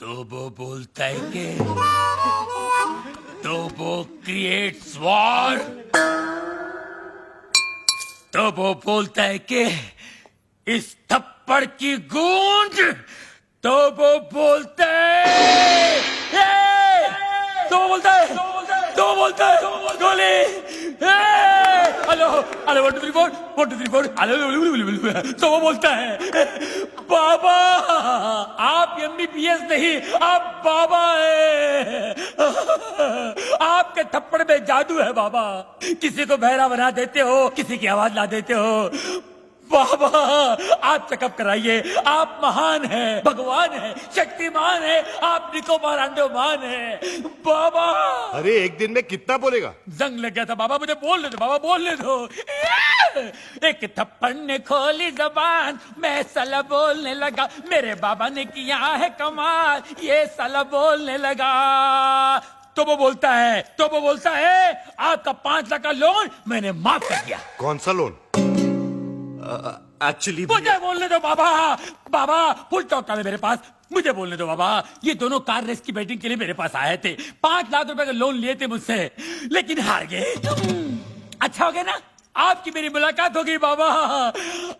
तो वो बोलता है कि तो वो क्रिएट्स वॉर। तो वो बोलता है कि इस थप्पड़ की गूंज। तो वो बोलता है तो बोलता है तो बोलता है गोली। Hello hello 1 2 3 4 1 2 3 4 hello. तो वो बोलता है बाबा आप MBBS नहीं आप बाबा है। आपके थप्पड़ में जादू है बाबा। किसी को बहरा बना देते हो, किसी की आवाज ला देते हो। बाबा आप चेकअप कराइए। आप महान हैं, भगवान हैं, शक्तिमान हैं, आप निकोबार अंडोमान हैं बाबा। अरे एक दिन में कितना बोलेगा? जंग लग गया था बाबा, मुझे बोलने दो बाबा, बोलने दो। एक थप्पड़ ने खोली जबान, मैं साला बोलने लगा। मेरे बाबा ने किया है कमाल, ये साला बोलने लगा। तो वो बोलता है आपका 5 लाख का लोन मैंने माफ कर दिया। कौन सा लोन? एक्चुअली मुझे बोलने दो बाबा। बाबा फुल टॉक था मेरे पास, मुझे बोलने दो बाबा। ये दोनों कार रेस की बैटिंग के लिए मेरे पास आए थे। 5 लाख रुपए का लोन लिए थे मुझसे, लेकिन हार गए। अच्छा हो गया ना, आपकी मेरी मुलाकात हो गई बाबा।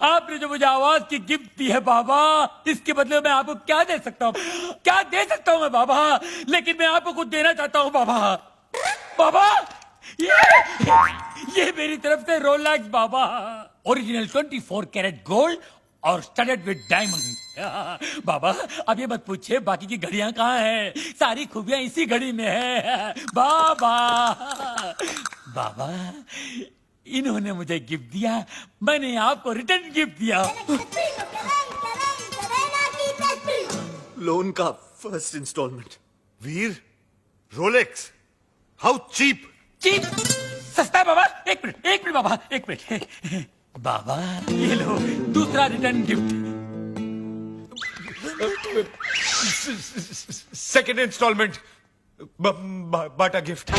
आपने जो मुझे आवाज की गिफ्ट दी है बाबा, इसके बदले में आपको क्या दे सकता हूँ? क्या दे सकता हूँ मैं बाबा? लेकिन मैं आपको कुछ देना चाहता हूँ बाबा। बाबा ये मेरी तरफ से रोलेक्स बाबा, ओरिजिनल 24 कैरेट गोल्ड और स्टडेड विद डायमंड। बाबा अब ये मत पूछिए बाकी की घड़ियां कहाँ हैं, सारी खूबियां इसी घड़ी में है बाबा। बाबा इन्होंने मुझे गिफ्ट दिया, मैंने आपको रिटर्न गिफ्ट दिया। लोन का first installment. Veer, Rolex, how cheap. Cheap सस्ता है बाबा। एक मिनट बाबा, एक मिनट। बाबा ये लो दूसरा रिटर्न गिफ्ट। सेकेंड इंस्टॉलमेंट, बाटा गिफ्ट।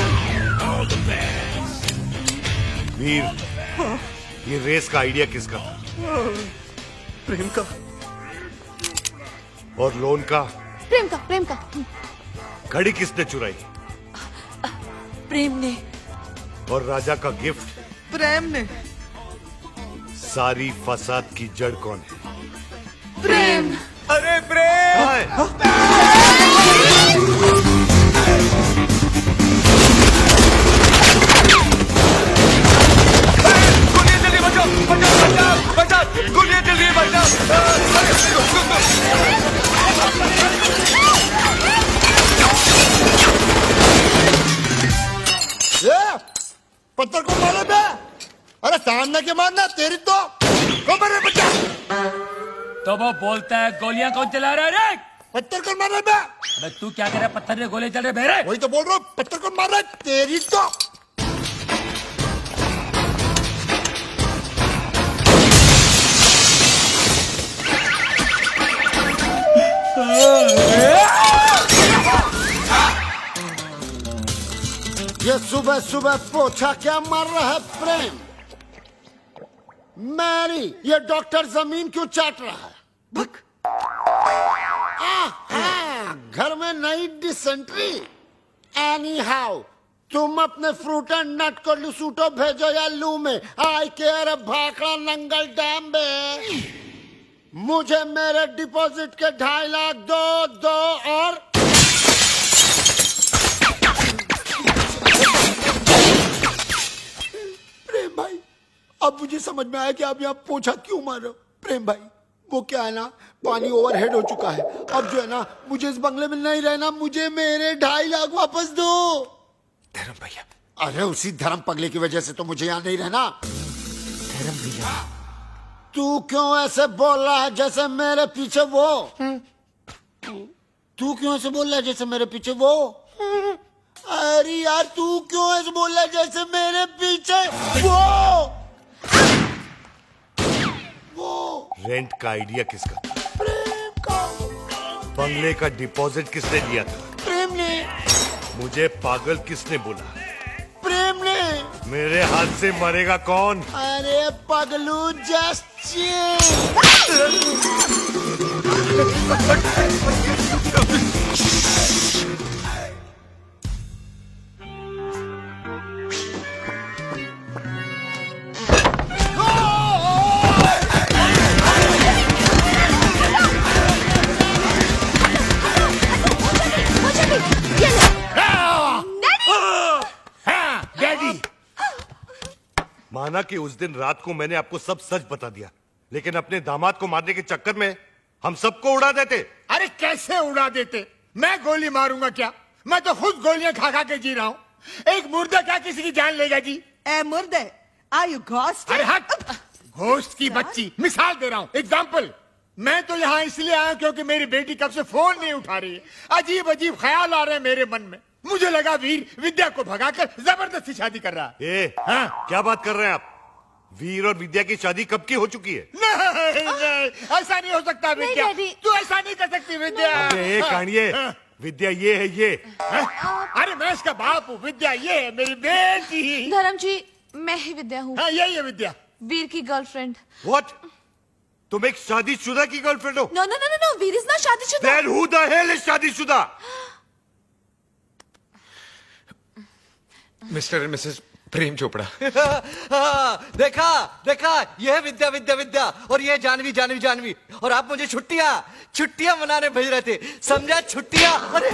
वीर, ये रेस का आइडिया किसका था? प्रेम का। और लोन का? प्रेम का। घड़ी किसने चुराई? प्रेम ने। और राजा का गिफ्ट? प्रेम ने। सारी फसाद की जड़ कौन है? प्रेम। अरे प्रेम। हाय। गोलियां जल्दी बचाओ, गोलियां जल्दी पत्थर को मारे बे। अरे सामने के मारना तेरी तो मेरे बच्चा। तो वो बोलता है गोलियां कौन चला रहा है रे? पत्थर को मार रहा बे। अबे तू क्या कर रहा है? पत्थर ने गोले चल रहे बेरे। वही तो बोल रहा हूँ, पत्थर को मार रहा है तेरी तो। ये सुबह सुबह पोछा क्या मार रहा है प्रेम? मेरी ये डॉक्टर जमीन क्यों चाट रहा है? घर में नई डिसेंट्री। एनी हाउ तुम अपने फ्रूट एंड नट को लुसूटो भेजो या लू में। आई केयर भाखड़ा नंगल डैम में। मुझे मेरे डिपॉजिट के 2.5 लाख दो और प्रेम भाई, अब मुझे समझ में आया कि आप यहाँ पोछा क्यों मार रहे हो। प्रेम भाई वो क्या है ना, पानी ओवरहेड हो चुका है। अब जो है ना, मुझे इस बंगले में नहीं रहना, मुझे मेरे 2.5 लाख वापस दो। धर्म भैया। अरे उसी धर्म पगले की वजह से तो मुझे यहाँ नहीं रहना। धर्म भैया। तू क्यों ऐसे बोल रहा है जैसे मेरे पीछे वो? तू क्यों ऐसे बोल रहा है जैसे मेरे पीछे वो? अरे यार तू क्यों ऐसे बोल रहा है जैसे मेरे पीछे वो? रेंट का आइडिया किसका था? प्रेम का। बंगले का डिपॉजिट किसने दिया था? प्रेम ने। मुझे पागल किसने बोला? प्रेम ने। मेरे हाथ से मरेगा कौन? अरे पगलू जस्ट माना कि उस दिन रात को मैंने आपको सब सच बता दिया, लेकिन अपने दामाद को मारने के चक्कर में हम सबको उड़ा देते। अरे कैसे उड़ा देते? मैं गोली मारूंगा क्या? मैं तो खुद गोलियां खा खा के जी रहा हूँ। एक मुर्दा क्या किसी की जान लेगा जी? ए मुर्दे, आर यू घोस्ट? अरे हट! घोस्ट की बच्ची, मिसाल दे रहा हूँ, एग्जाम्पल। मैं तो यहाँ इसलिए आया क्योंकि मेरी बेटी कब से फोन नहीं उठा रही है। अजीब अजीब ख्याल आ रहे हैं मेरे मन में। मुझे लगा वीर विद्या को भगाकर जबरदस्ती शादी कर रहा है। ए, हाँ? क्या बात कर रहे हैं आप? वीर और विद्या की शादी कब की हो चुकी है? नहीं, ऐसा नहीं हो सकता विद्या। डैडी। तू ऐसा नहीं कर सकती विद्या। अरे कहानिए, विद्या ये है ये। अरे मैं इसका बाप हूँ, विद्या ये है मेरी बेटी। धर्म जी, मैं ही विद्या हूँ, हाँ यही है विद्या। वीर की गर्लफ्रेंड। What? तुम एक शादीशुदा की गर्लफ्रेंड हो? No no no no, Veer is not शादीशुदा। Then who the hell is शादीशुदा? Mr and Mrs Prem Chopra. हाँ, देखा देखा, ये है विद्या विद्या विद्या, और ये है जानवी जानवी जानवी, और आप मुझे छुट्टियां मनाने भेज रहे थे, समझा? छुट्टियां। अरे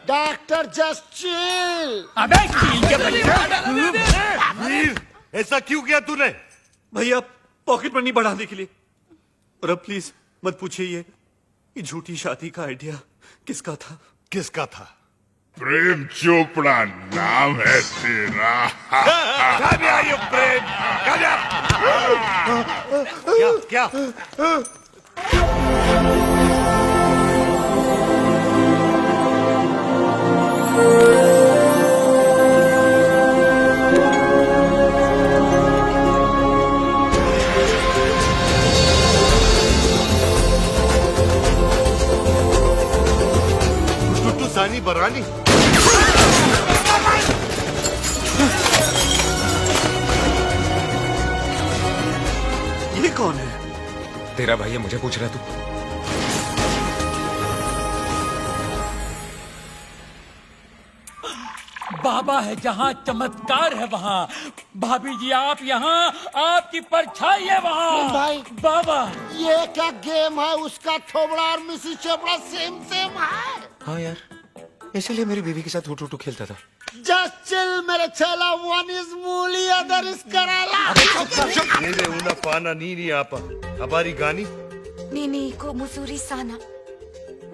डॉक्टर जस्ट चिल। अबे चील के बच्चा! वीर, ऐसा क्यों किया तूने? भैया पॉकेट मनी बढ़ाने के लिए। और अब प्लीज मत पूछिए ये झूठी शादी का आइडिया किसका था? किसका था? प्रेम चोपड़ा नाम है तेरा। Come here, you Prem! Come here! क्या? टुट्टू सानी बरानी। ये कौन है? तेरा भाई है, मुझे पूछ रहा तू? बाबा है जहाँ चमत्कार है वहाँ। भाभी जी आप यहाँ, आपकी परछाई है वहाँ। भाई। बाबा ये क्या गेम है? उसका थोबड़ा और मिसिस चोपड़ा सेम सेम है। हाँ यार, इसीलिए मेरी बीवी के साथ हुटू हुटू खेलता था। जस्ट चिल मेरे चेला, वन इज मूली अदर इज कराला। Nene una pana nini apa. Habari gani? Nini ko muzuri sana.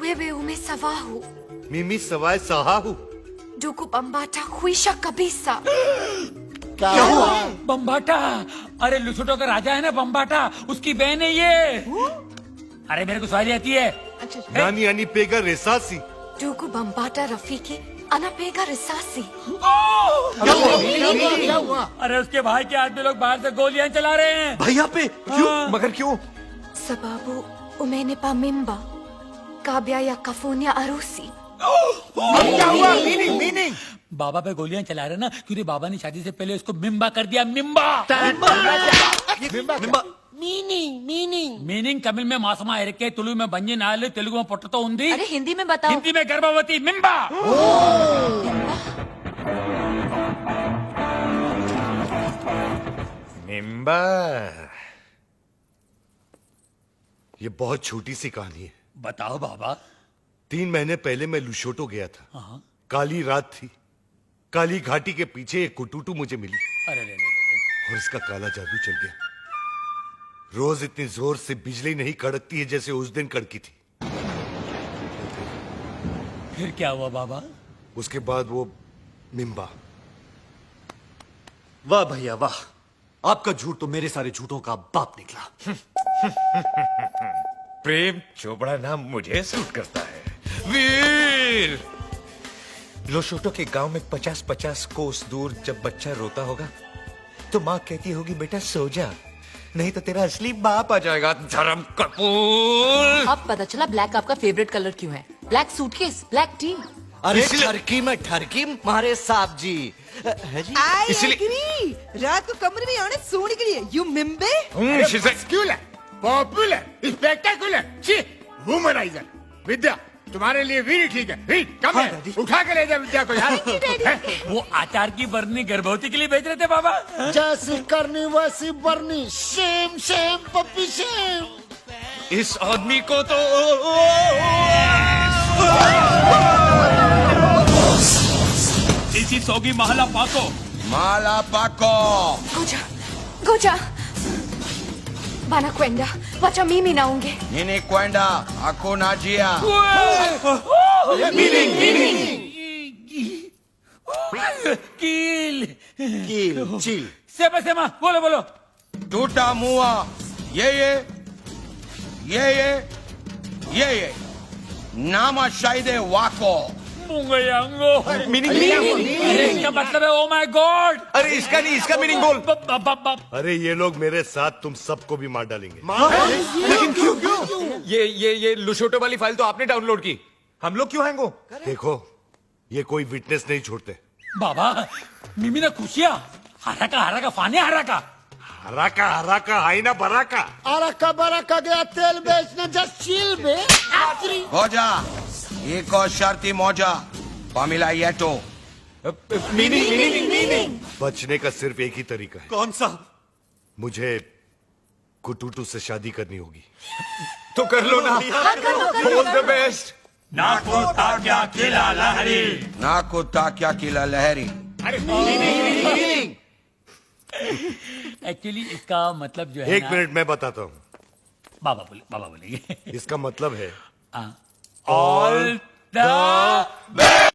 Wewe umesahau. Mimi sawai sahahu. Duku bambata huisha kabisa. क्या हुआ? बम्बाटा, अरे लुसुटो का राजा है ना बम्बाटा, उसकी बहन है ये। अरे मेरे को सवारी आती है। Nani ani pega resasi. Duku bambata rafiki anapega risasi. क्या हुआ? अरे उसके भाई के आदमी लोग बाहर से गोलियां चला रहे हैं। भैया पे क्यों? मगर क्यों? Sababu umenipa mimba. Kabya ya kafunya arusi. क्या हुआ? मीनिंग बाबा पे गोलियां चला रहे ना, क्योंकि बाबा ने शादी से पहले उसको मिम्बा कर दिया। मिम्बा मीनिंग मीनिंग तमिल में मासमा इरके, तुलु में बंजी नाले, तेलुगु में पोटतो उंदी, अरे हिंदी में बताओ। हिंदी में गर्भवती। मिम्बा। मिम्बा। ये बहुत छोटी सी कहानी है। बताओ बाबा। 3 महीने पहले मैं लुशोटो गया था। काली रात थी। काली घाटी के पीछे एक कुटुटू मुझे मिली अरे रे। और इसका काला जादू चल गया। रोज इतनी जोर से बिजली नहीं कड़कती है जैसे उस दिन कड़की थी। फिर क्या हुआ बाबा? उसके बाद वो मिम्बा। वाह भैया वाह, आपका झूठ तो मेरे सारे झूठों का बाप निकला। प्रेम चोपड़ा नाम मुझे सूट करता है। वीर, लोशोटो के गांव में 50-50 कोस दूर जब बच्चा रोता होगा तो माँ कहती होगी बेटा सो जा, नहीं तो तेरा असली बाप आ जाएगा। धर्म कपूर। अब पता चला ब्लैक आपका फेवरेट कलर क्यों है। Black suitcase, black T. अरे ठरकी में ठरकी मारे साहब जी। है जी? इसलिए रात को कमरे में आने सोने के लिए यू मिम्बे। Secular, popular, spectacular, womaniser. Vidya तुम्हारे लिए वीर ठीक है। वीर कम है, उठा के ले जा विद्या को यार। वो आचार की बरनी गर्भवती के लिए भेज रहे थे बाबा। जैसी करनी वैसी बरनी। सेम सेम पप्पी सेम। इस आदमी को तो इसी सोगी महला पाको। माला पाको। Kuja, Goja. Wanakwenda. Wacha mimi naonge. Nini kwenda? Hakuna njia. Kill. Kill, chill. Sema, बोलो. Tutamua yeye nama shahide wako. Mungu yangu. Meaning क्या मतलब है? Oh my God. अरे इसका नहीं, इसका मीनिंग बोल। अरे ये लोग मेरे साथ तुम सबको भी मार डालेंगे। ये लुशोटो वाली फाइल तो आपने डाउनलोड की, हम लोग क्यों हैंग हो? देखो, ये कोई विटनेस नहीं छोड़ते। बाबा मिमी ना खुशिया हराका फाने हराका हराका आईना बराका। अरका बरका गया तेल बेचने जस्ट चिल बे। Goja, iko sharti moja, Pamela Yeto. Meaning बचने का सिर्फ एक ही तरीका है, कौन सा? मुझे कुटूटू से शादी करनी होगी। तो कर लो ना। All the best. Naku takya kila lahari. Actually इसका मतलब जो है एक मिनट मैं बताता हूँ। बाबा बोलेंगे इसका मतलब है ऑल द